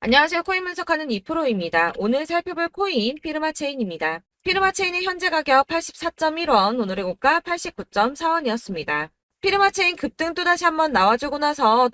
안녕하세요. 코인 분석하는 이프로입니다. 오늘 살펴볼 코인 피르마체인입니다. 피르마체인의 현재 가격 84.1원, 오늘의 고가 89.4원이었습니다. 피르마체인 급등 또다시 한번 나와주고 나서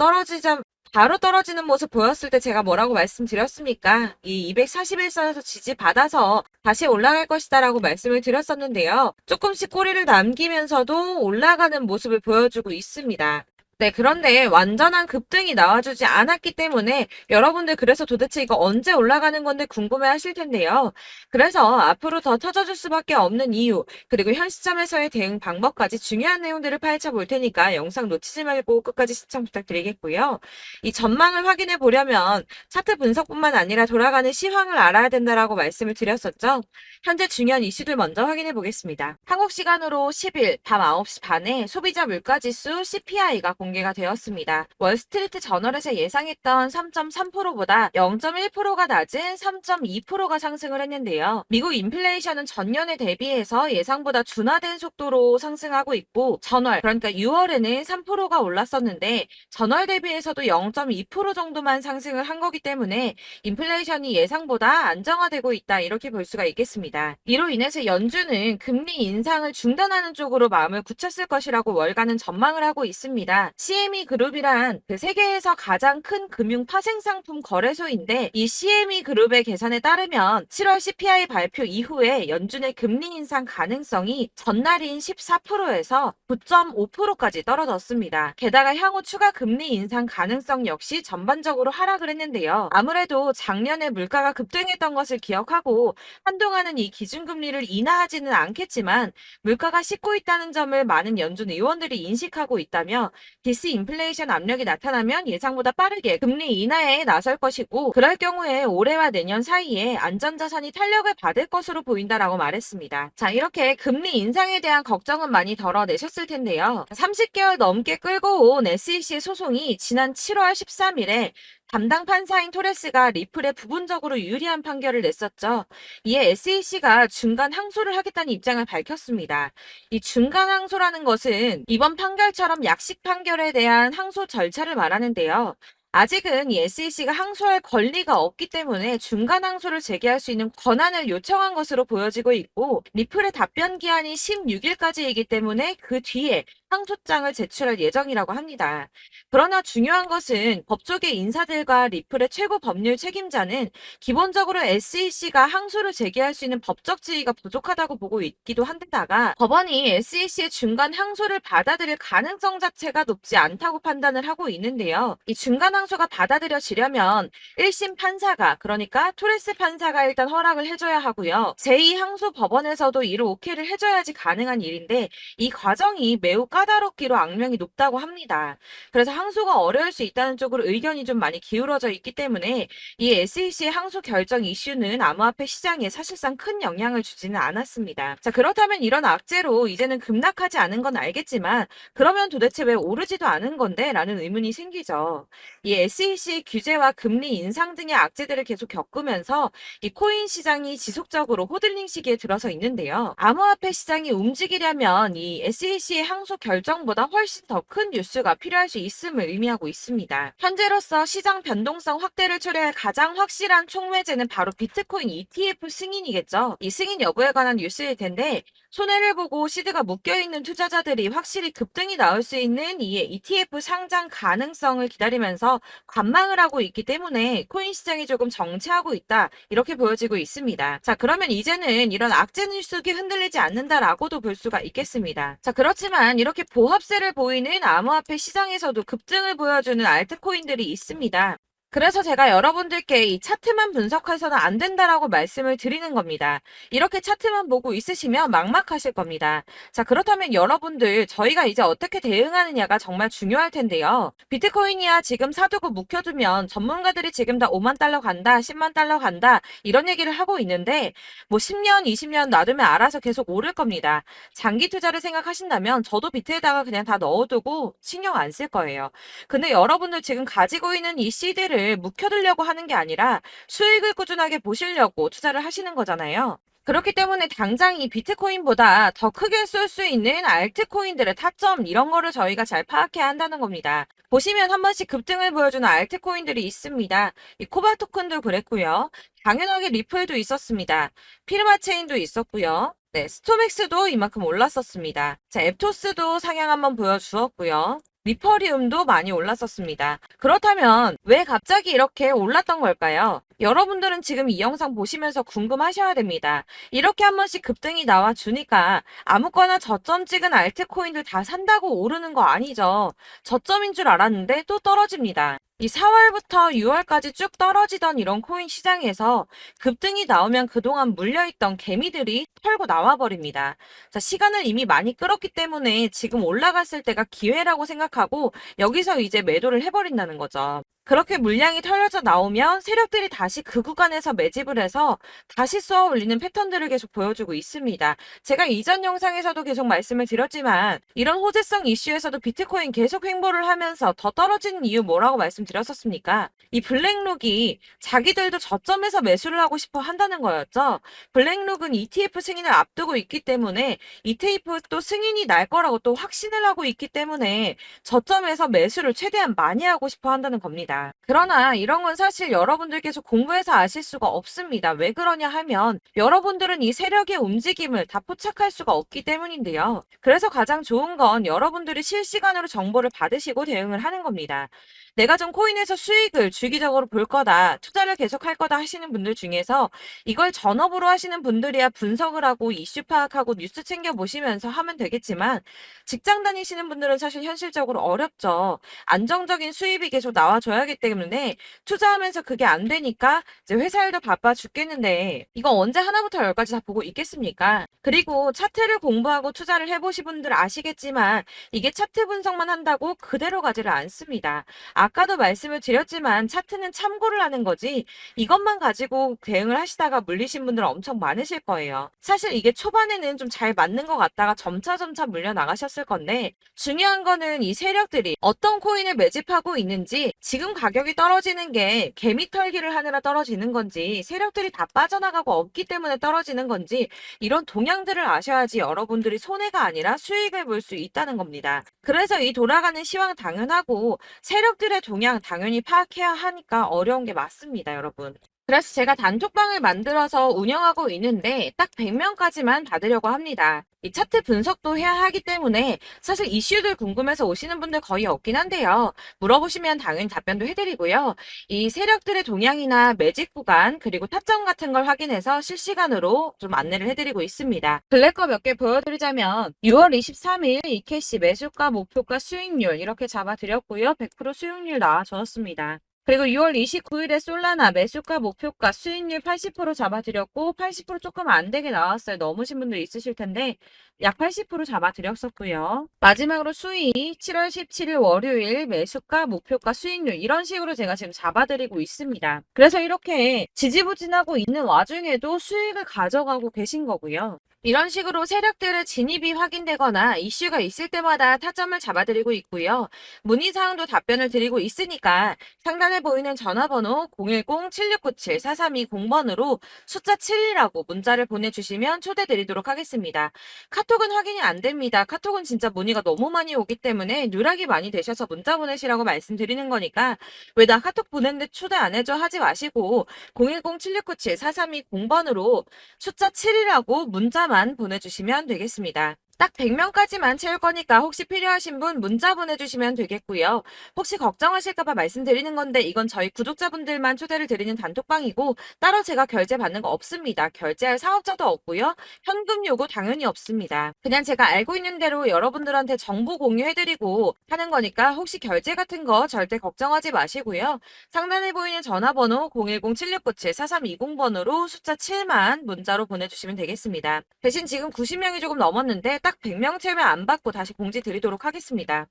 바로 떨어지는 모습 보였을 때 제가 뭐라고 말씀드렸습니까? 이 241선에서 지지받아서 다시 올라갈 것이다 라고 말씀을 드렸었는데요. 조금씩 꼬리를 남기면서도 올라가는 모습을 보여주고 있습니다. 네, 그런데 완전한 급등이 나와주지 않았기 때문에 여러분들 그래서 도대체 이거 언제 올라가는 건데 궁금해 하실 텐데요. 그래서 앞으로 더 터져줄 수밖에 없는 이유, 그리고 현 시점에서의 대응 방법까지 중요한 내용들을 파헤쳐 볼 테니까 영상 놓치지 말고 끝까지 시청 부탁드리겠고요. 이 전망을 확인해 보려면 차트 분석뿐만 아니라 돌아가는 시황을 알아야 된다라고 말씀을 드렸었죠. 현재 중요한 이슈들 먼저 확인해 보겠습니다. 한국 시간으로 10일 밤 9시 반에 소비자 물가지수 CPI가 공개가 되었습니다. 월스트리트 저널에서 예상했던 3.3%보다 0.1%가 낮은 3.2%가 상승을 했는데요. 미국 인플레이션은 전년에 대비해서 예상보다 둔화된 속도로 상승하고 있고 전월, 그러니까 6월에는 3%가 올랐었는데 전월 대비해서도 0.2% 정도만 상승을 한 거기 때문에 인플레이션이 예상보다 안정화되고 있다 이렇게 볼 수가 있겠습니다. 이로 인해서 연준은 금리 인상을 중단하는 쪽으로 마음을 굳혔을 것이라고 월가는 전망을 하고 있습니다. CME 그룹이란 그 세계에서 가장 큰 금융 파생상품 거래소인데 이 CME 그룹의 계산에 따르면 7월 CPI 발표 이후에 연준의 금리 인상 가능성이 전날인 14%에서 9.5%까지 떨어졌습니다. 게다가 향후 추가 금리 인상 가능성 역시 전반적으로 하락을 했는데요. 아무래도 작년에 물가가 급등했던 것을 기억하고 한동안은 이 기준금리를 인하하지는 않겠지만 물가가 씻고 있다는 점을 많은 연준 의원들이 인식하고 있다며 디스인플레이션 압력이 나타나면 예상보다 빠르게 금리 인하에 나설 것이고 그럴 경우에 올해와 내년 사이에 안전자산이 탄력을 받을 것으로 보인다라고 말했습니다. 자, 이렇게 금리 인상에 대한 걱정은 많이 덜어내셨을 텐데요. 30개월 넘게 끌고 온 SEC 소송이 지난 7월 13일에 담당 판사인 토레스가 리플에 부분적으로 유리한 판결을 냈었죠. 이에 SEC가 중간 항소를 하겠다는 입장을 밝혔습니다. 이 중간 항소라는 것은 이번 판결처럼 약식 판결에 대한 항소 절차를 말하는데요. 아직은 이 SEC가 항소할 권리가 없기 때문에 중간 항소를 제기할 수 있는 권한을 요청한 것으로 보여지고 있고 리플의 답변 기한이 16일까지이기 때문에 그 뒤에 항소장을 제출할 예정이라고 합니다. 그러나 중요한 것은 법조계 인사들과 리플의 최고 법률 책임자는 기본적으로 SEC가 항소를 제기할 수 있는 법적 지위가 부족하다고 보고 있기도 한데다가 법원이 SEC의 중간 항소를 받아들일 가능성 자체가 높지 않다고 판단을 하고 있는데요. 이 중간 항소가 받아들여지려면 1심 판사가 그러니까 토레스 판사가 일단 허락을 해줘야 하고요. 제2항소 법원에서도 이를 오케이를 해줘야지 가능한 일인데 이 과정이 매우 까다롭기로 악명이 높다고 합니다. 그래서 항소가 어려울 수 있다는 쪽으로 의견이 좀 많이 기울어져 있기 때문에 이 SEC의 항소 결정 이슈는 암호화폐 시장에 사실상 큰 영향을 주지는 않았습니다. 자, 그렇다면 이런 악재로 이제는 급락하지 않은 건 알겠지만 그러면 도대체 왜 오르지도 않은 건데? 라는 의문이 생기죠. 이 SEC의 규제와 금리 인상 등의 악재들을 계속 겪으면서 이 코인 시장이 지속적으로 호들링 시기에 들어서 있는데요. 암호화폐 시장이 움직이려면 이 SEC의 항소 결정보다 훨씬 더 큰 뉴스가 필요할 수 있음을 의미하고 있습니다. 현재로서 시장 변동성 확대를 초래할 가장 확실한 촉매제는 바로 비트코인 ETF 승인이겠죠. 이 승인 여부에 관한 뉴스일 텐데 손해를 보고 시드가 묶여있는 투자자들이 확실히 급등이 나올 수 있는 이 ETF 상장 가능성을 기다리면서 관망을 하고 있기 때문에 코인 시장이 조금 정체하고 있다 이렇게 보여지고 있습니다. 자, 그러면 이제는 이런 악재 뉴스가 흔들리지 않는다라고도 볼 수가 있겠습니다. 자, 그렇지만 이렇게 보합세를 보이는 암호화폐 시장에서도 급등을 보여주는 알트코인들이 있습니다. 그래서 제가 여러분들께 이 차트만 분석해서는 안 된다라고 말씀을 드리는 겁니다. 이렇게 차트만 보고 있으시면 막막하실 겁니다. 자, 그렇다면 여러분들 저희가 이제 어떻게 대응하느냐가 정말 중요할 텐데요. 비트코인이야 지금 사두고 묵혀두면 전문가들이 지금 다 5만 달러 간다, 10만 달러 간다 이런 얘기를 하고 있는데 뭐 10년, 20년 놔두면 알아서 계속 오를 겁니다. 장기 투자를 생각하신다면 저도 비트에다가 그냥 다 넣어두고 신경 안 쓸 거예요. 근데 여러분들 지금 가지고 있는 이 CD를 묵혀두려고 하는 게 아니라 수익을 꾸준하게 보시려고 투자를 하시는 거잖아요. 그렇기 때문에 당장 이 비트코인보다 더 크게 쏠 수 있는 알트코인들의 타점 이런 거를 저희가 잘 파악해야 한다는 겁니다. 보시면 한 번씩 급등을 보여주는 알트코인들이 있습니다. 이 코바 토큰도 그랬고요. 당연하게 리플도 있었습니다. 피르마 체인도 있었고요. 네, 스토맥스도 이만큼 올랐었습니다. 자, 앱토스도 상향 한번 보여주었고요. 리퍼리움도 많이 올랐었습니다. 그렇다면 왜 갑자기 이렇게 올랐던 걸까요? 여러분들은 지금 이 영상 보시면서 궁금하셔야 됩니다. 이렇게 한 번씩 급등이 나와 주니까 아무거나 저점 찍은 알트코인들 다 산다고 오르는 거 아니죠. 저점인 줄 알았는데 또 떨어집니다. 이 4월부터 6월까지 쭉 떨어지던 이런 코인 시장에서 급등이 나오면 그동안 물려있던 개미들이 털고 나와버립니다. 자, 시간을 이미 많이 끌었기 때문에 지금 올라갔을 때가 기회라고 생각하고 여기서 이제 매도를 해버린다는 거죠. 그렇게 물량이 털려져 나오면 세력들이 다시 그 구간에서 매집을 해서 다시 쏘아 올리는 패턴들을 계속 보여주고 있습니다. 제가 이전 영상에서도 계속 말씀을 드렸지만 이런 호재성 이슈에서도 비트코인 계속 횡보를 하면서 더 떨어지는 이유 뭐라고 말씀드렸었습니까? 이 블랙록이 자기들도 저점에서 매수를 하고 싶어 한다는 거였죠. 블랙록은 ETF 승인을 앞두고 있기 때문에 ETF 또 승인이 날 거라고 또 확신을 하고 있기 때문에 저점에서 매수를 최대한 많이 하고 싶어 한다는 겁니다. 그러나 이런 건 사실 여러분들께서 공부해서 아실 수가 없습니다. 왜 그러냐 하면 여러분들은 이 세력의 움직임을 다 포착할 수가 없기 때문인데요. 그래서 가장 좋은 건 여러분들이 실시간으로 정보를 받으시고 대응을 하는 겁니다. 내가 좀 코인에서 수익을 주기적으로 볼 거다, 투자를 계속할 거다 하시는 분들 중에서 이걸 전업으로 하시는 분들이야 분석을 하고 이슈 파악하고 뉴스 챙겨 보시면서 하면 되겠지만 직장 다니시는 분들은 사실 현실적으로 어렵죠. 안정적인 수입이 계속 나와줘야 하기 때문에 투자하면서 그게 안 되니까 이제 회사 일도 바빠 죽겠는데 이거 언제 하나부터 열까지 다 보고 있겠습니까? 그리고 차트를 공부하고 투자를 해보신 분들 아시겠지만 이게 차트 분석만 한다고 그대로 가지를 않습니다. 아까도 말씀을 드렸지만 차트는 참고를 하는 거지 이것만 가지고 대응을 하시다가 물리신 분들 엄청 많으실 거예요. 사실 이게 초반에는 좀 잘 맞는 것 같다가 점차 물려 나가셨을 건데 중요한 거는 이 세력들이 어떤 코인을 매집하고 있는지 지금 가격이 떨어지는 게 개미 털기를 하느라 떨어지는 건지 세력들이 다 빠져나가고 없기 때문에 떨어지는 건지 이런 동향들을 아셔야지 여러분들이 손해가 아니라 수익을 볼 수 있다는 겁니다. 그래서 이 돌아가는 시황 당연하고 세력들의 동향 당연히 파악해야 하니까 어려운 게 맞습니다, 여러분. 그래서 제가 단톡방을 만들어서 운영하고 있는데 딱 100명까지만 받으려고 합니다. 이 차트 분석도 해야 하기 때문에 사실 이슈들 궁금해서 오시는 분들 거의 없긴 한데요. 물어보시면 당연히 답변도 해드리고요. 이 세력들의 동향이나 매집 구간 그리고 타점 같은 걸 확인해서 실시간으로 좀 안내를 해드리고 있습니다. 블랙거 몇 개 보여드리자면 6월 23일 이캐시 매수가, 목표가, 수익률 이렇게 잡아드렸고요. 100% 수익률 나와줬습니다. 그리고 6월 29일에 솔라나 매수가, 목표가, 수익률 80% 잡아드렸고 80% 조금 안 되게 나왔어요. 넘으신 분들 있으실 텐데 약 80% 잡아드렸었고요. 마지막으로 수익 7월 17일 월요일 매수가, 목표가, 수익률 이런 식으로 제가 지금 잡아드리고 있습니다. 그래서 이렇게 지지부진하고 있는 와중에도 수익을 가져가고 계신 거고요. 이런 식으로 세력들의 진입이 확인되거나 이슈가 있을 때마다 타점을 잡아드리고 있고요. 문의사항도 답변을 드리고 있으니까 상단에 보이는 전화번호 010-7697-4320번으로 숫자 7이라고 문자를 보내주시면 초대드리도록 하겠습니다. 카톡은 확인이 안 됩니다. 카톡은 진짜 문의가 너무 많이 오기 때문에 누락이 많이 되셔서 문자 보내시라고 말씀드리는 거니까 왜 나 카톡 보냈는데 초대 안 해줘 하지 마시고 010-7697-4320번으로 숫자 7이라고 문자만 보내주시면 되겠습니다. 딱 100명까지만 채울 거니까 혹시 필요하신 분 문자 보내주시면 되겠고요. 혹시 걱정하실까봐 말씀드리는 건데 이건 저희 구독자분들만 초대를 드리는 단톡방이고 따로 제가 결제 받는 거 없습니다. 결제할 사업자도 없고요. 현금 요구 당연히 없습니다. 그냥 제가 알고 있는 대로 여러분들한테 정보 공유해드리고 하는 거니까 혹시 결제 같은 거 절대 걱정하지 마시고요. 상단에 보이는 전화번호 010-7697-4320번으로 숫자 7만 문자로 보내주시면 되겠습니다. 대신 지금 90명이 조금 넘었는데 딱 100명 채우면 안 받고 다시 공지 드리도록 하겠습니다.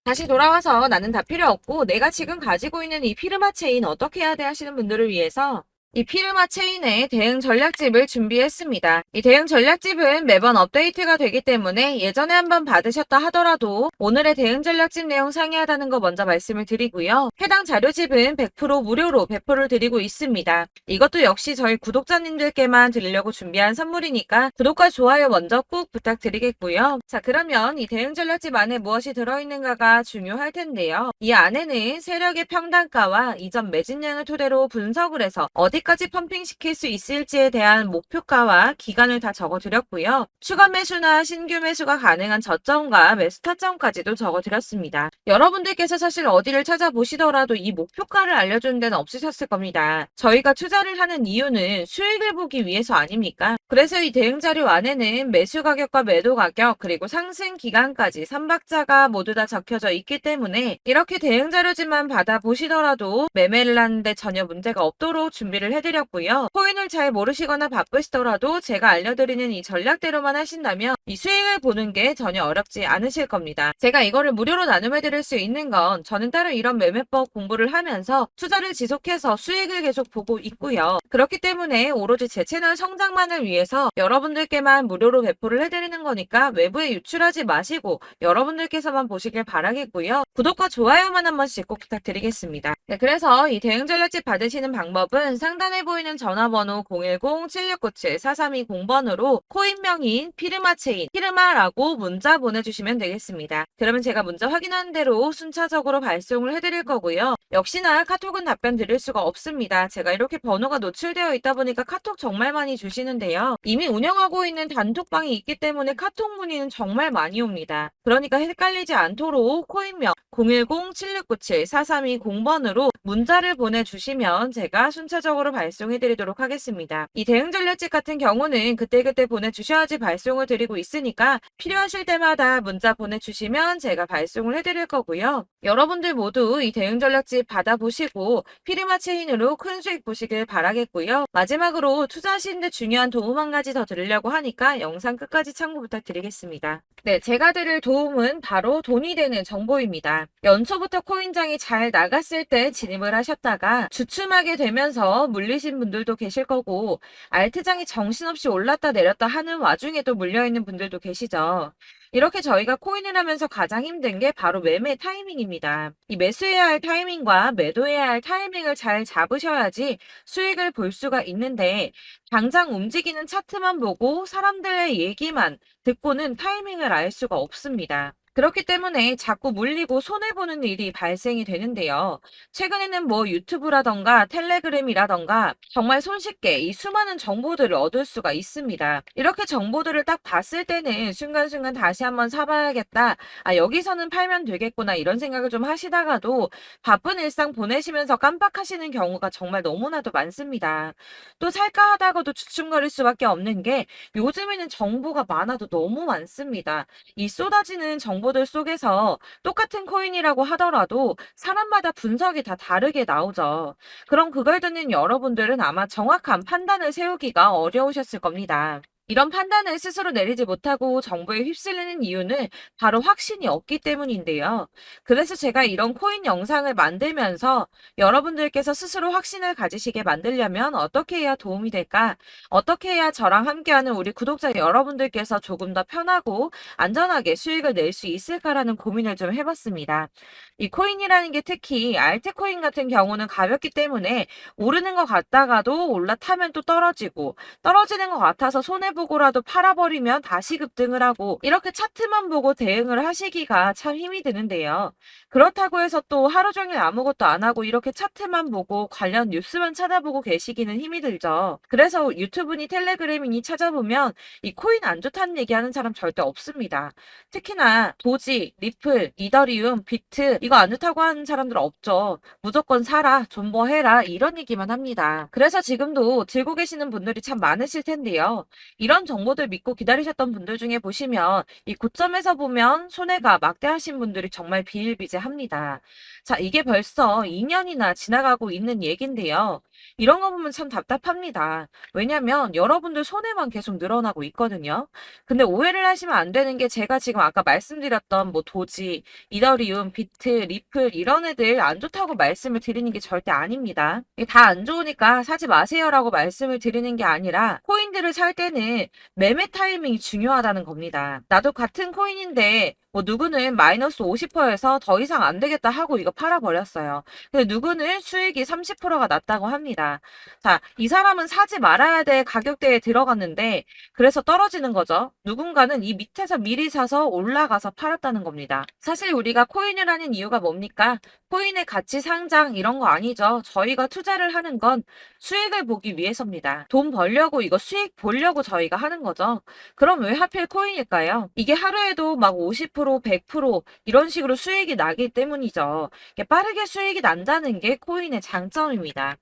다시 돌아와서 나는 다 필요 없고 내가 지금 가지고 있는 이 피르마 체인 어떻게 해야 돼 하시는 분들을 위해서 이 피르마 체인의 대응 전략집을 준비했습니다. 이 대응 전략집은 매번 업데이트가 되기 때문에 예전에 한번 받으셨다 하더라도 오늘의 대응 전략집 내용 상이하다는 거 먼저 말씀을 드리고요. 해당 자료집은 100% 무료로 배포를 드리고 있습니다. 이것도 역시 저희 구독자님들께만 드리려고 준비한 선물이니까 구독과 좋아요 먼저 꼭 부탁드리겠고요. 자, 그러면 이 대응 전략집 안에 무엇이 들어있는가가 중요할 텐데요. 이 안에는 세력의 평단가와 이전 매진량을 토대로 분석을 해서 어디까지 펌핑시킬 수 있을지에 대한 목표가와 기간을 다 적어드렸고요. 추가 매수나 신규 매수가 가능한 저점과 매수 타점까지도 적어드렸습니다. 여러분들께서 사실 어디를 찾아보시더라도 이 목표가를 알려주는 데는 없으셨을 겁니다. 저희가 투자를 하는 이유는 수익을 보기 위해서 아닙니까? 그래서 이 대응 자료 안에는 매수 가격과 매도 가격 그리고 상승 기간까지 3박자가 모두 다 적혀져 있기 때문에 이렇게 대응 자료지만 받아보시더라도 매매를 하는데 전혀 문제가 없도록 준비를 해드렸고요. 코인을 잘 모르시거나 바쁘시더라도 제가 알려드리는 이 전략대로만 하신다면 이 수익을 보는 게 전혀 어렵지 않으실 겁니다. 제가 이거를 무료로 나눔해드릴 수 있는 건 저는 따로 이런 매매법 공부를 하면서 투자를 지속해서 수익을 계속 보고 있고요. 그렇기 때문에 오로지 제 채널 성장만을 위해서 여러분들께만 무료로 배포를 해드리는 거니까 외부에 유출하지 마시고 여러분들께서만 보시길 바라겠고요. 구독과 좋아요만 한 번씩 꼭 부탁드리겠습니다. 네, 그래서 이 대응 전략집 받으시는 방법은 상단에 보이는 전화번호 010-7697-4320번으로 코인명인 피르마체인, 피르마라고 문자 보내주시면 되겠습니다. 그러면 제가 문자 확인한 대로 순차적으로 발송을 해드릴 거고요. 역시나 카톡은 답변 드릴 수가 없습니다. 제가 이렇게 번호가 노출되어 있다 보니까 카톡 정말 많이 주시는데요. 이미 운영하고 있는 단톡방이 있기 때문에 카톡 문의는 정말 많이 옵니다. 그러니까 헷갈리지 않도록 코인명 010-7697-4320번으로 문자를 보내주시면 제가 순차적으로 발송해드리도록 하겠습니다. 이 대응 전략집 같은 경우는 그때그때 보내주셔야지 발송을 드리고 있으니까 필요하실 때마다 문자 보내주시면 제가 발송을 해드릴 거고요. 여러분들 모두 이 대응 전략집 받아보시고 피르마체인으로 큰 수익 보시길 바라겠고요. 마지막으로 투자하시는데 중요한 도움 한 가지 더 드리려고 하니까 영상 끝까지 참고 부탁드리겠습니다. 네, 제가 드릴 도움은 바로 돈이 되는 정보입니다. 연초부터 코인장이 잘 나갔을 때 진입을 하셨다가 주춤하게 되면서 물리신 분들도 계실 거고 알트장이 정신없이 올랐다 내렸다 하는 와중에도 물려있는 분들도 계시죠. 이렇게 저희가 코인을 하면서 가장 힘든 게 바로 매매 타이밍입니다. 이 매수해야 할 타이밍과 매도해야 할 타이밍을 잘 잡으셔야지 수익을 볼 수가 있는데 당장 움직이는 차트만 보고 사람들의 얘기만 듣고는 타이밍을 알 수가 없습니다. 그렇기 때문에 자꾸 물리고 손해보는 일이 발생이 되는데요. 최근에는 뭐 유튜브라던가 텔레그램이라던가 정말 손쉽게 이 수많은 정보들을 얻을 수가 있습니다. 이렇게 정보들을 딱 봤을 때는 순간순간 다시 한번 사봐야겠다. 아, 여기서는 팔면 되겠구나. 이런 생각을 좀 하시다가도 바쁜 일상 보내시면서 깜빡하시는 경우가 정말 너무나도 많습니다. 또 살까 하다가도 주춤거릴 수밖에 없는 게 요즘에는 정보가 많아도 너무 많습니다. 이 쏟아지는 정보들 속에서 똑같은 코인이라고 하더라도 사람마다 분석이 다 다르게 나오죠. 그럼 그걸 듣는 여러분들은 아마 정확한 판단을 세우기가 어려우셨을 겁니다. 이런 판단을 스스로 내리지 못하고 정보에 휩쓸리는 이유는 바로 확신이 없기 때문인데요. 그래서 제가 이런 코인 영상을 만들면서 여러분들께서 스스로 확신을 가지시게 만들려면 어떻게 해야 도움이 될까? 어떻게 해야 저랑 함께하는 우리 구독자 여러분들께서 조금 더 편하고 안전하게 수익을 낼 수 있을까라는 고민을 좀 해봤습니다. 이 코인이라는 게 특히 알트코인 같은 경우는 가볍기 때문에 오르는 것 같다가도 올라타면 또 떨어지고 떨어지는 것 같아서 손해보고라도 팔아버리면 다시 급등을 하고 이렇게 차트만 보고 대응을 하시기가 참 힘이 드는데요. 그렇다고 해서 또 하루 종일 아무것도 안 하고 이렇게 차트만 보고 관련 뉴스만 찾아보고 계시기는 힘이 들죠. 그래서 유튜브니 텔레그램이니 찾아보면 이 코인 안 좋다는 얘기하는 사람 절대 없습니다. 특히나 도지, 리플, 이더리움, 비트 이거 안 좋다고 하는 사람들 없죠. 무조건 사라, 존버해라 이런 얘기만 합니다. 그래서 지금도 들고 계시는 분들이 참 많으실 텐데요. 이런 정보들 믿고 기다리셨던 분들 중에 보시면 이 고점에서 보면 손해가 막대하신 분들이 정말 비일비재합니다. 자, 이게 벌써 2년이나 지나가고 있는 얘긴데요. 이런 거 보면 참 답답합니다. 왜냐면 여러분들 손해만 계속 늘어나고 있거든요. 근데 오해를 하시면 안 되는 게 제가 지금 아까 말씀드렸던 뭐 도지, 이더리움, 비트, 리플 이런 애들 안 좋다고 말씀을 드리는 게 절대 아닙니다. 이게 다 안 좋으니까 사지 마세요라고 말씀을 드리는 게 아니라 코인들을 살 때는 일단은 매매 타이밍이 중요하다는 겁니다. 나도 같은 코인인데 뭐 누구는 마이너스 50%에서 더 이상 안 되겠다 하고 이거 팔아버렸어요. 근데 누구는 수익이 30%가 났다고 합니다. 자, 이 사람은 사지 말아야 될 가격대에 들어갔는데 그래서 떨어지는 거죠. 누군가는 이 밑에서 미리 사서 올라가서 팔았다는 겁니다. 사실 우리가 코인을 하는 이유가 뭡니까? 코인의 가치 상장 이런 거 아니죠. 저희가 투자를 하는 건 수익을 보기 위해서입니다. 돈 벌려고 이거 수익 보려고 저희가 하는 거죠. 그럼 왜 하필 코인일까요? 이게 하루에도 막 50%, 100% 이런 식으로 수익이 나기 때문이죠. 이게 빠르게 수익이 난다는 게 코인의 장점입니다.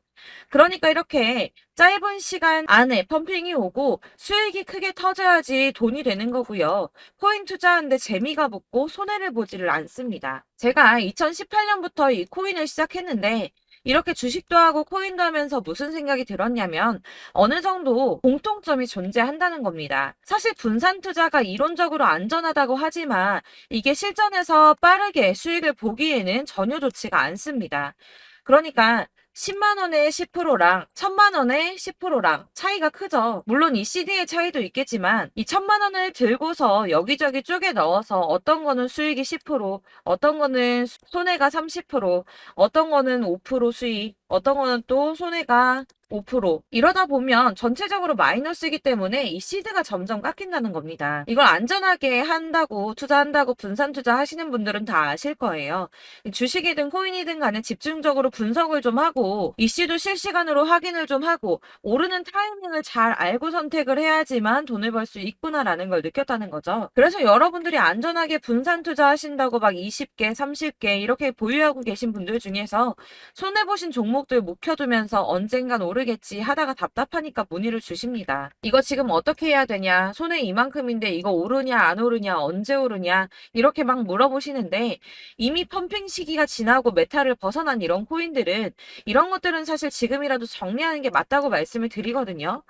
그러니까 이렇게 짧은 시간 안에 펌핑이 오고 수익이 크게 터져야지 돈이 되는 거고요. 코인 투자하는데 재미가 붙고 손해를 보지를 않습니다. 제가 2018년부터 이 코인을 시작했는데 이렇게 주식도 하고 코인도 하면서 무슨 생각이 들었냐면 어느 정도 공통점이 존재한다는 겁니다. 사실 분산 투자가 이론적으로 안전하다고 하지만 이게 실전에서 빠르게 수익을 보기에는 전혀 좋지가 않습니다. 그러니까 10만 원의 10%랑 1000만 원의 10%랑 차이가 크죠. 물론 이 CD의 차이도 있겠지만 이 1000만 원을 들고서 여기저기 쪼개 넣어서 어떤 거는 수익이 10%, 어떤 거는 손해가 30%, 어떤 거는 5% 수익, 어떤 거는 또 손해가 5%. 이러다 보면 전체적으로 마이너스이기 때문에 이 시드가 점점 깎인다는 겁니다. 이걸 안전하게 한다고 투자한다고 분산 투자하시는 분들은 다 아실 거예요. 주식이든 코인이든 간에 집중적으로 분석을 좀 하고 이슈도 실시간으로 확인을 좀 하고 오르는 타이밍을 잘 알고 선택을 해야지만 돈을 벌 수 있구나라는 걸 느꼈다는 거죠. 그래서 여러분들이 안전하게 분산 투자하신다고 막 20개, 30개 이렇게 보유하고 계신 분들 중에서 손해보신 종목들 묵혀두면서 언젠간 오르겠지 하다가 답답하니까 문의를 주십니다. 이거 지금 어떻게 해야 되냐? 손해 이만큼인데 이거 오르냐 안 오르냐 언제 오르냐 이렇게 막 물어보시는데 이미 펌핑 시기가 지나고 메타를 벗어난 이런 코인들은 이런 것들은 사실 지금이라도 정리하는 게 맞다고 말씀을 드리거든요.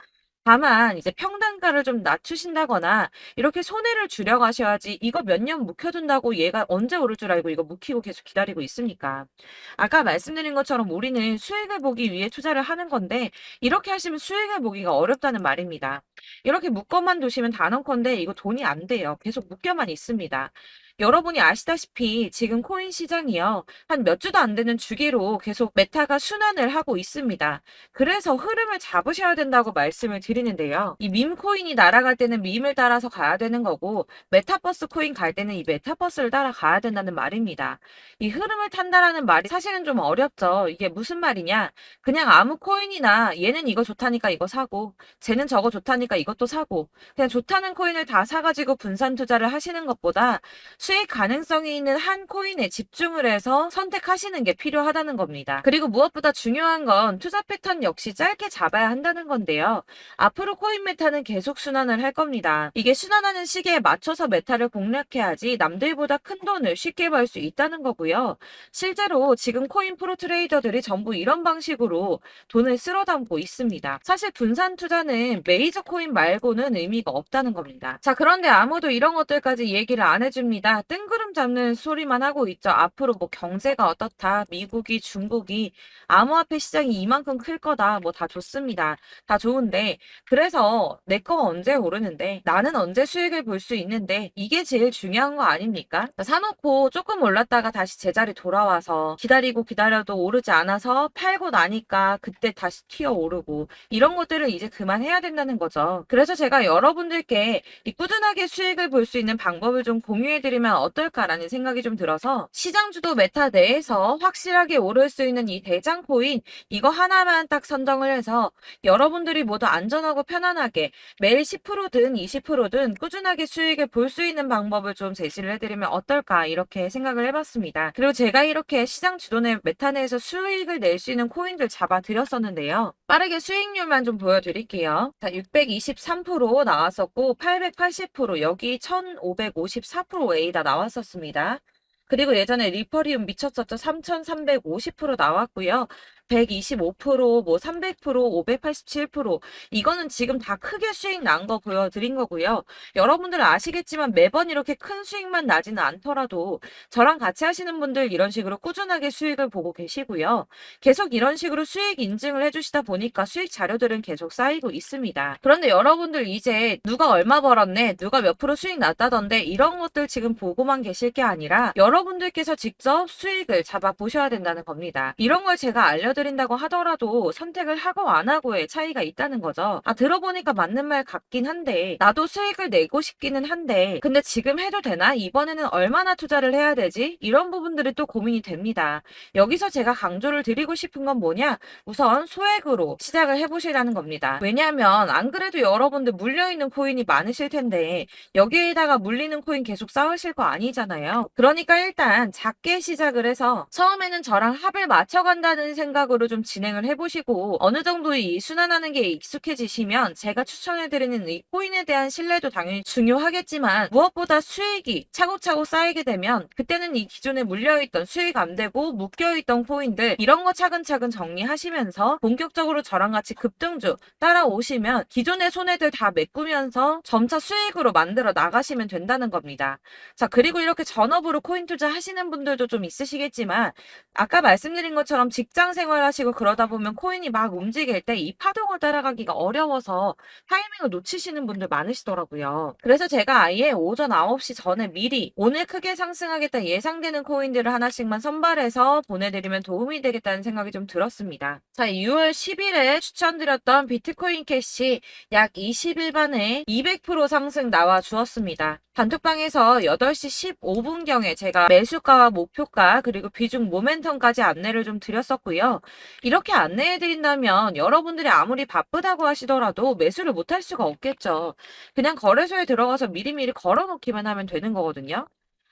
다만 이제 평단가를 좀 낮추신다거나 이렇게 손해를 줄여가셔야지 이거 몇 년 묵혀둔다고 얘가 언제 오를 줄 알고 이거 묵히고 계속 기다리고 있습니까? 아까 말씀드린 것처럼 우리는 수익을 보기 위해 투자를 하는 건데 이렇게 하시면 수익을 보기가 어렵다는 말입니다. 이렇게 묶어만 두시면 단언컨대 이거 돈이 안 돼요. 계속 묶여만 있습니다. 여러분이 아시다시피 지금 코인 시장이요. 한 몇 주도 안 되는 주기로 계속 메타가 순환을 하고 있습니다. 그래서 흐름을 잡으셔야 된다고 말씀을 드리는데요. 이 밈 코인이 날아갈 때는 밈을 따라서 가야 되는 거고 메타버스 코인 갈 때는 이 메타버스를 따라가야 된다는 말입니다. 이 흐름을 탄다라는 말이 사실은 좀 어렵죠. 이게 무슨 말이냐? 그냥 아무 코인이나 얘는 이거 좋다니까 이거 사고 쟤는 저거 좋다니까 이것도 사고 그냥 좋다는 코인을 다 사가지고 분산 투자를 하시는 것보다 수익 가능성이 있는 한 코인에 집중을 해서 선택하시는 게 필요하다는 겁니다. 그리고 무엇보다 중요한 건 투자 패턴 역시 짧게 잡아야 한다는 건데요. 앞으로 코인 메타는 계속 순환을 할 겁니다. 이게 순환하는 시기에 맞춰서 메타를 공략해야지 남들보다 큰 돈을 쉽게 벌 수 있다는 거고요. 실제로 지금 코인 프로 트레이더들이 전부 이런 방식으로 돈을 쓸어 담고 있습니다. 사실 분산 투자는 메이저 코인 말고는 의미가 없다는 겁니다. 자, 그런데 아무도 이런 것들까지 얘기를 안 해줍니다. 뜬구름 잡는 소리만 하고 있죠. 앞으로 뭐 경제가 어떻다, 미국이, 중국이, 암호화폐 시장이 이만큼 클 거다, 뭐 다 좋습니다. 다 좋은데, 그래서 내 거 언제 오르는데, 나는 언제 수익을 볼 수 있는데, 이게 제일 중요한 거 아닙니까? 사놓고 조금 올랐다가 다시 제자리 돌아와서 기다리고 기다려도 오르지 않아서 팔고 나니까 그때 다시 튀어 오르고, 이런 것들을 이제 그만해야 된다는 거죠. 그래서 제가 여러분들께 이 꾸준하게 수익을 볼 수 있는 방법을 좀 공유해드리면 어떨까라는 생각이 좀 들어서 시장주도 메타 내에서 확실하게 오를 수 있는 이 대장 코인 이거 하나만 딱 선정을 해서 여러분들이 모두 안전하고 편안하게 매일 10%든 20%든 꾸준하게 수익을 볼 수 있는 방법을 좀 제시를 해드리면 어떨까 이렇게 생각을 해봤습니다. 그리고 제가 이렇게 시장 주도내 메타 내에서 수익을 낼 수 있는 코인들 잡아드렸었는데요. 빠르게 수익률만 좀 보여드릴게요. 자, 623% 나왔었고 880% 여기 1554% A다 나왔었습니다. 그리고 예전에 리퍼리움 미쳤었죠. 3350% 나왔고요. 125%, 뭐 300%, 587%. 이거는 지금 다 크게 수익 난 거 보여드린 거고요. 여러분들 아시겠지만 매번 이렇게 큰 수익만 나지는 않더라도 저랑 같이 하시는 분들 이런 식으로 꾸준하게 수익을 보고 계시고요. 계속 이런 식으로 수익 인증을 해주시다 보니까 수익 자료들은 계속 쌓이고 있습니다. 그런데 여러분들 이제 누가 얼마 벌었네, 누가 몇 프로 수익 났다던데 이런 것들 지금 보고만 계실 게 아니라 여러분들께서 직접 수익을 잡아 보셔야 된다는 겁니다. 이런 걸 제가 알려드린다고 하더라도 선택을 하고 안 하고의 차이가 있다는 거죠. 아, 들어보니까 맞는 말 같긴 한데 나도 수익을 내고 싶기는 한데 근데 지금 해도 되나? 이번에는 얼마나 투자를 해야 되지? 이런 부분들이 또 고민이 됩니다. 여기서 제가 강조를 드리고 싶은 건 뭐냐? 우선 소액으로 시작을 해보시라는 겁니다. 왜냐하면 안 그래도 여러분들 물려있는 코인이 많으실 텐데 여기에다가 물리는 코인 계속 쌓으실 거 아니잖아요. 그러니까 일단 작게 시작을 해서 처음에는 저랑 합을 맞춰간다는 생각으로 좀 진행을 해보시고 어느 정도 이 순환하는 게 익숙해지시면 제가 추천해드리는 이 코인에 대한 신뢰도 당연히 중요하겠지만 무엇보다 수익이 차곡차곡 쌓이게 되면 그때는 이 기존에 물려있던 수익 안 되고 묶여있던 코인들 이런 거 차근차근 정리하시면서 본격적으로 저랑 같이 급등주 따라오시면 기존의 손해들 다 메꾸면서 점차 수익으로 만들어 나가시면 된다는 겁니다. 자, 그리고 이렇게 전업으로 코인 투자 하시는 분들도 좀 있으시겠지만 아까 말씀드린 것처럼 직장 생활하시고 그러다 보면 코인이 막 움직일 때 이 파동을 따라가기가 어려워서 타이밍을 놓치시는 분들 많으시더라고요. 그래서 제가 아예 오전 9시 전에 미리 오늘 크게 상승하겠다 예상되는 코인들을 하나씩만 선발해서 보내드리면 도움이 되겠다는 생각이 좀 들었습니다. 자, 6월 10일에 추천드렸던 비트코인 캐시 약 20일 만에 200% 상승 나와 주었습니다. 단톡방에서 8시 15분경에 제가 매수가와 목표가 그리고 비중 모멘텀까지 안내를 좀 드렸었고요. 이렇게 안내해드린다면 여러분들이 아무리 바쁘다고 하시더라도 매수를 못할 수가 없겠죠. 그냥 거래소에 들어가서 미리미리 걸어놓기만 하면 되는 거거든요.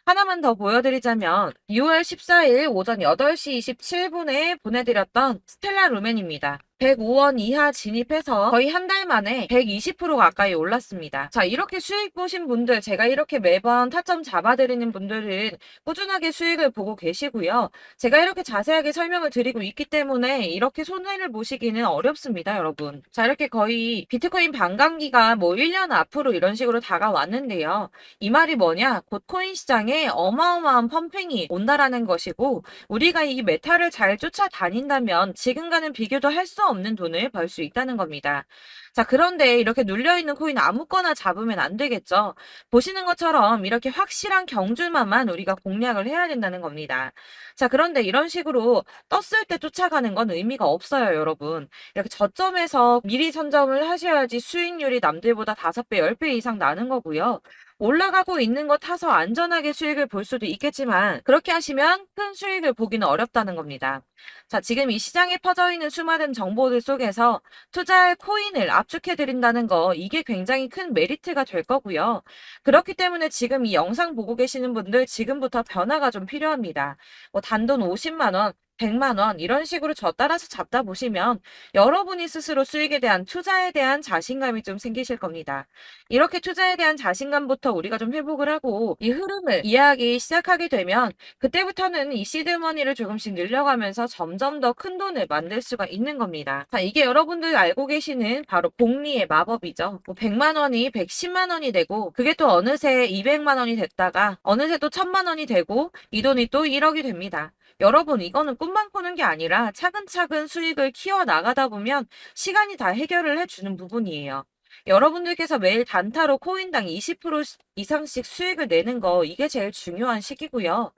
하나만 더 보여드리자면 6월 14일 오전 8시 27분에 보내드렸던 스텔라 루멘입니다. 105원 이하 진입해서 거의 한 달 만에 120% 가까이 올랐습니다. 자, 이렇게 수익 보신 분들, 제가 이렇게 매번 타점 잡아드리는 분들은 꾸준하게 수익을 보고 계시고요. 제가 이렇게 자세하게 설명을 드리고 있기 때문에 이렇게 손해를 보시기는 어렵습니다, 여러분. 자, 이렇게 거의 비트코인 반감기가 뭐 1년 앞으로 이런 식으로 다가왔는데요. 이 말이 뭐냐? 곧 코인 시장에 어마어마한 펌핑이 온다라는 것이고 우리가 이 메타를 잘 쫓아다닌다면 지금과는 비교도 할 수 없는 돈을 벌 수 있다는 겁니다. 자, 그런데 이렇게 눌려있는 코인 아무거나 잡으면 안 되겠죠. 보시는 것처럼 이렇게 확실한 경주만만 우리가 공략을 해야 된다는 겁니다. 자, 그런데 이런 식으로 떴을 때 쫓아가는 건 의미가 없어요, 여러분. 이렇게 저점에서 미리 선점을 하셔야지 수익률이 남들보다 5배, 10배 이상 나는 거고요. 올라가고 있는 거 타서 안전하게 수익을 볼 수도 있겠지만 그렇게 하시면 큰 수익을 보기는 어렵다는 겁니다. 자, 지금 이 시장에 퍼져 있는 수많은 정보들 속에서 투자할 코인을 압축해 드린다는 거 이게 굉장히 큰 메리트가 될 거고요. 그렇기 때문에 지금 이 영상 보고 계시는 분들 지금부터 변화가 좀 필요합니다. 뭐 단돈 50만 원, 100만 원 이런 식으로 저 따라서 잡다 보시면 여러분이 스스로 수익에 대한 투자에 대한 자신감이 좀 생기실 겁니다. 이렇게 투자에 대한 자신감부터 우리가 좀 회복을 하고 이 흐름을 이해하기 시작하게 되면 그때부터는 이 시드머니를 조금씩 늘려가면서 점점 더 큰 돈을 만들 수가 있는 겁니다. 자, 이게 여러분들 알고 계시는 바로 복리의 마법이죠. 뭐 100만 원이 110만 원이 되고 그게 또 어느새 200만 원이 됐다가 어느새 또 1000만 원이 되고 이 돈이 또 1억이 됩니다. 여러분, 이거는 꿈만 꾸는 게 아니라 차근차근 수익을 키워 나가다 보면 시간이 다 해결을 해주는 부분이에요. 여러분들께서 매일 단타로 코인당 20% 이상씩 수익을 내는 거 이게 제일 중요한 시기고요.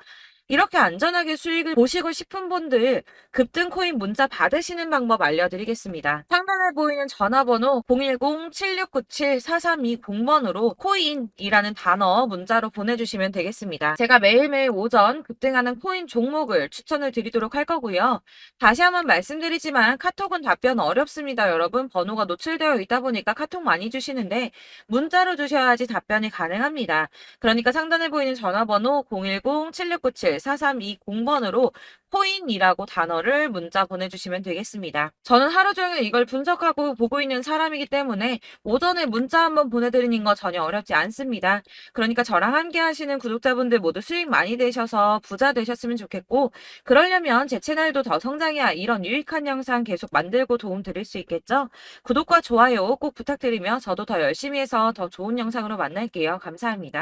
이렇게 안전하게 수익을 보시고 싶은 분들 급등 코인 문자 받으시는 방법 알려드리겠습니다. 상단에 보이는 전화번호 010-7697-4320번으로 코인이라는 단어 문자로 보내주시면 되겠습니다. 제가 매일매일 오전 급등하는 코인 종목을 추천을 드리도록 할 거고요. 다시 한번 말씀드리지만 카톡은 답변 어렵습니다. 여러분, 번호가 노출되어 있다 보니까 카톡 많이 주시는데 문자로 주셔야지 답변이 가능합니다. 그러니까 상단에 보이는 전화번호 010-7697 4320번으로 코인이라고 단어를 문자 보내주시면 되겠습니다. 저는 하루 종일 이걸 분석하고 보고 있는 사람이기 때문에 오전에 문자 한번 보내드리는 거 전혀 어렵지 않습니다. 그러니까 저랑 함께 하시는 구독자분들 모두 수익 많이 되셔서 부자 되셨으면 좋겠고, 그러려면 제 채널도 더 성장해야 이런 유익한 영상 계속 만들고 도움 드릴 수 있겠죠? 구독과 좋아요 꼭 부탁드리며 저도 더 열심히 해서 더 좋은 영상으로 만날게요. 감사합니다.